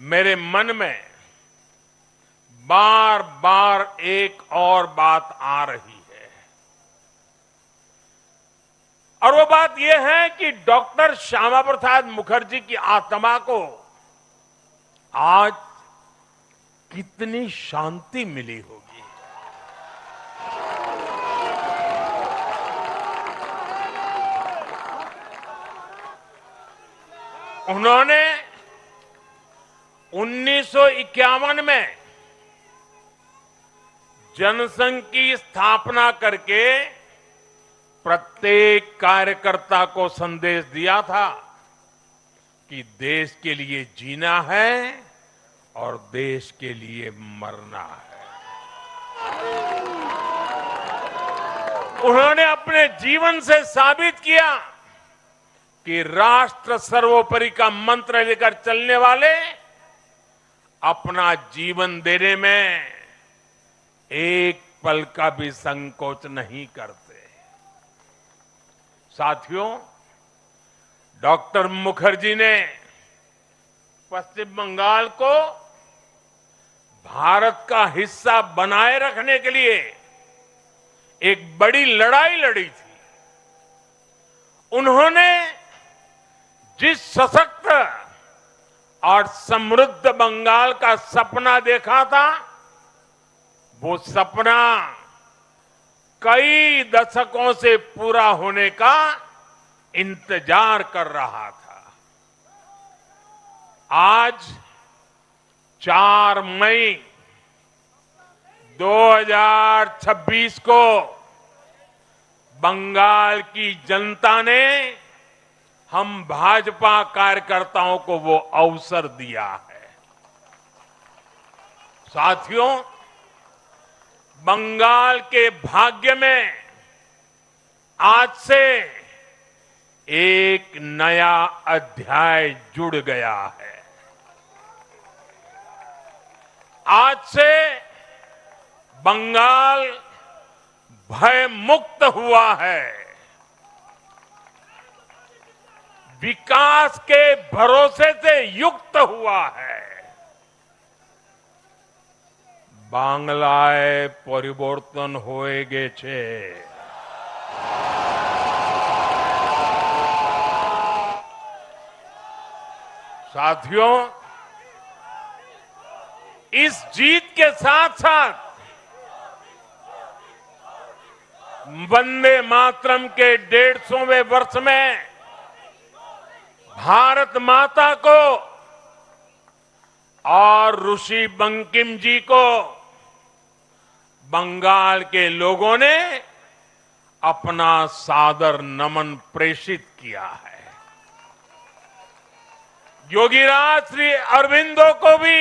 मेरे मन में बार बार एक और बात आ रही है और वो बात यह है कि डॉक्टर श्यामा प्रसाद मुखर्जी की आत्मा को आज कितनी शांति मिली होगी। उन्होंने 1951 में जनसंघ की स्थापना करके प्रत्येक कार्यकर्ता को संदेश दिया था कि देश के लिए जीना है और देश के लिए मरना है। उन्होंने अपने जीवन से साबित किया कि राष्ट्र सर्वोपरि का मंत्र लेकर चलने वाले अपना जीवन देने में एक पल का भी संकोच नहीं करते। साथियों, डॉक्टर मुखर्जी ने पश्चिम बंगाल को भारत का हिस्सा बनाए रखने के लिए एक बड़ी लड़ाई लड़ी थी। उन्होंने जिस सशक्त और समृद्ध बंगाल का सपना देखा था, वो सपना कई दशकों से पूरा होने का इंतजार कर रहा था। आज 4 मई 2026 को बंगाल की जनता ने हम भाजपा कार्यकर्ताओं को वो अवसर दिया है। साथियों, बंगाल के भाग्य में आज से एक नया अध्याय जुड़ गया है। आज से बंगाल भय मुक्त हुआ है, विकास के भरोसे से युक्त हुआ है। बांग्लाए परिवर्तन होए गे छे। साथियों, इस जीत के साथ साथ वंदे मातरम के 150वें वर्ष में भारत माता को और ऋषि बंकिम जी को बंगाल के लोगों ने अपना सादर नमन प्रेषित किया है। योगीराज श्री अरविंदो को भी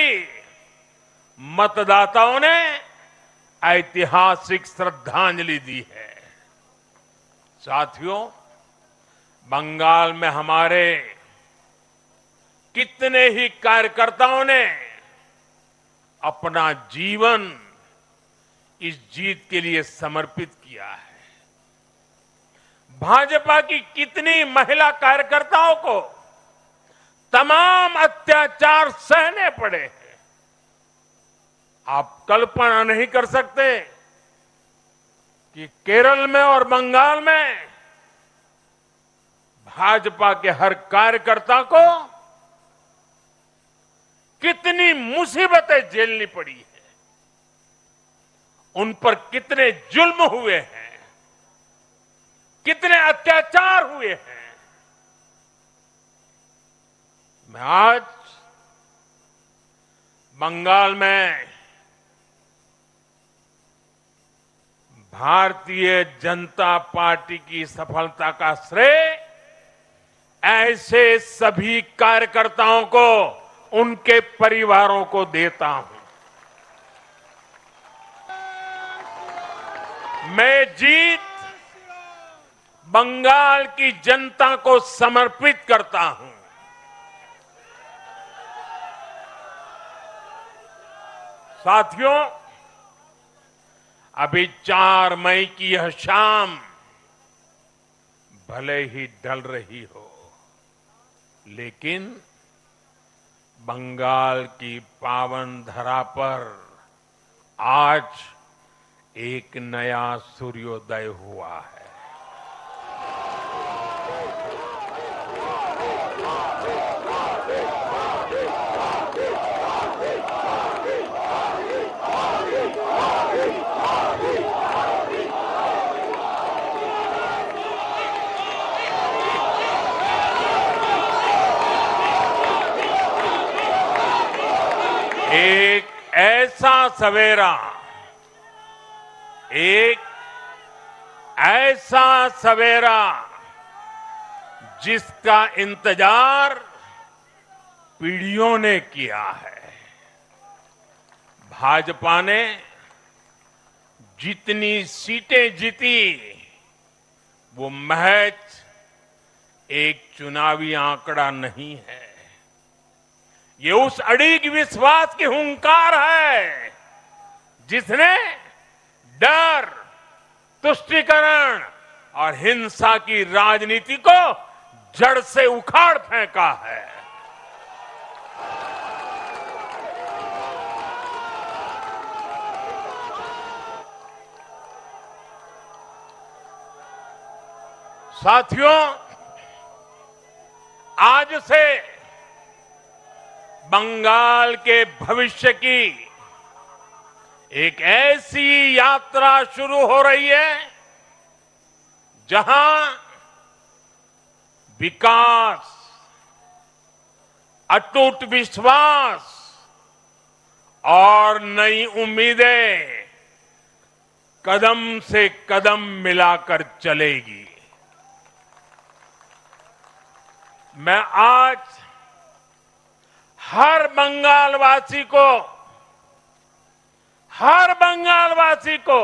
मतदाताओं ने ऐतिहासिक श्रद्धांजलि दी है। साथियों, बंगाल में हमारे कितने ही कार्यकर्ताओं ने अपना जीवन इस जीत के लिए समर्पित किया है। भाजपा की कितनी महिला कार्यकर्ताओं को तमाम अत्याचार सहने पड़े हैं। आप कल्पना नहीं कर सकते कि केरल में और बंगाल में भाजपा के हर कार्यकर्ता को कितनी मुसीबतें झेलनी पड़ी है, उन पर कितने जुल्म हुए हैं, कितने अत्याचार हुए हैं। मैं आज बंगाल में भारतीय जनता पार्टी की सफलता का श्रेय ऐसे सभी कार्यकर्ताओं को, उनके परिवारों को देता हूं। मैं जीत बंगाल की जनता को समर्पित करता हूं। साथियों, अभी 4 मई की यह शाम भले ही ढल रही हो, लेकिन बंगाल की पावन धरा पर आज एक नया सूर्योदय हुआ है। एक ऐसा सवेरा, एक ऐसा सवेरा जिसका इंतजार पीढ़ियों ने किया है। भाजपा ने जितनी सीटें जीती वो महज एक चुनावी आंकड़ा नहीं है, ये उस अड़िग विश्वास की हुंकार है जिसने डर, तुष्टीकरण और हिंसा की राजनीति को जड़ से उखाड़ फेंका है। साथियों, आज से बंगाल के भविष्य की एक ऐसी यात्रा शुरू हो रही है जहां विकास, अटूट विश्वास और नई उम्मीदें कदम से कदम मिलाकर चलेगी। मैं आज हर बंगालवासी को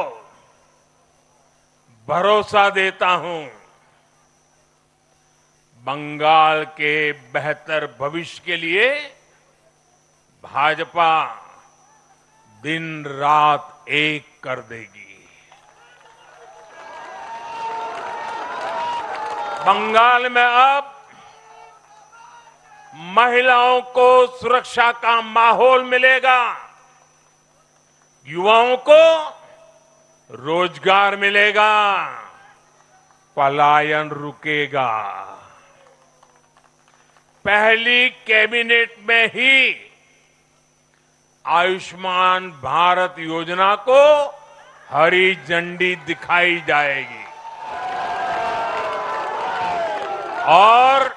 भरोसा देता हूं, बंगाल के बेहतर भविष्य के लिए भाजपा दिन रात एक कर देगी। बंगाल में अब महिलाओं को सुरक्षा का माहौल मिलेगा, युवाओं को रोजगार मिलेगा, पलायन रुकेगा। पहली कैबिनेट में ही आयुष्मान भारत योजना को हरी झंडी दिखाई जाएगी और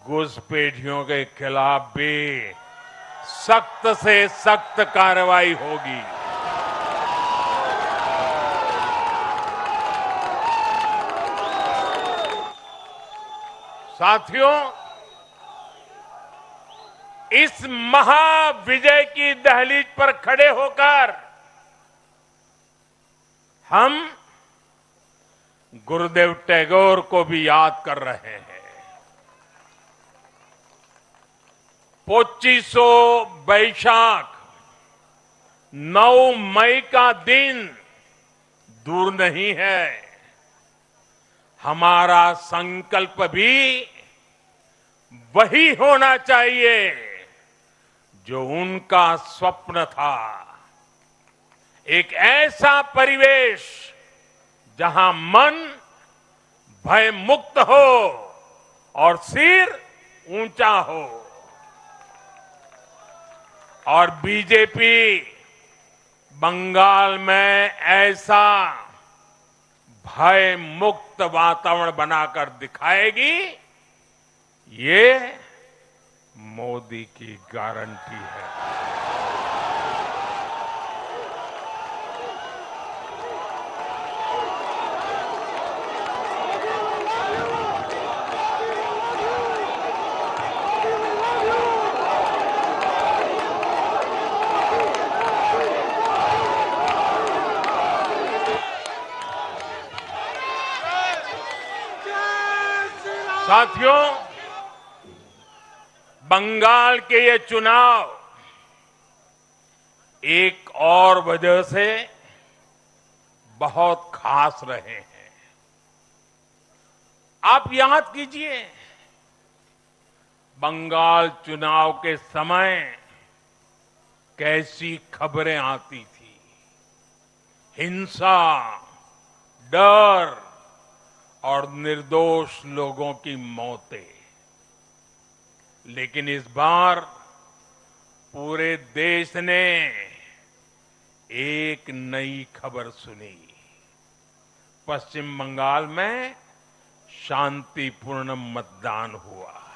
घुसपैठियों के खिलाफ भी सख्त से सख्त कार्रवाई होगी। साथियों, इस महाविजय की दहलीज पर खड़े होकर हम गुरुदेव टैगोर को भी याद कर रहे हैं। 25 बैशाख 9 मई का दिन दूर नहीं है। हमारा संकल्प भी वही होना चाहिए जो उनका स्वप्न था। एक ऐसा परिवेश जहां मन भय मुक्त हो और सिर ऊंचा हो। और बीजेपी बंगाल में ऐसा भय मुक्त वातावरण बनाकर दिखाएगी, ये मोदी की गारंटी है। साथियों, बंगाल के ये चुनाव एक और वजह से बहुत खास रहे हैं। आप याद कीजिए, बंगाल चुनाव के समय कैसी खबरें आती थी। हिंसा, डर और निर्दोष लोगों की मौतें। लेकिन इस बार पूरे देश ने एक नई खबर सुनी। पश्चिम बंगाल में शांतिपूर्ण मतदान हुआ।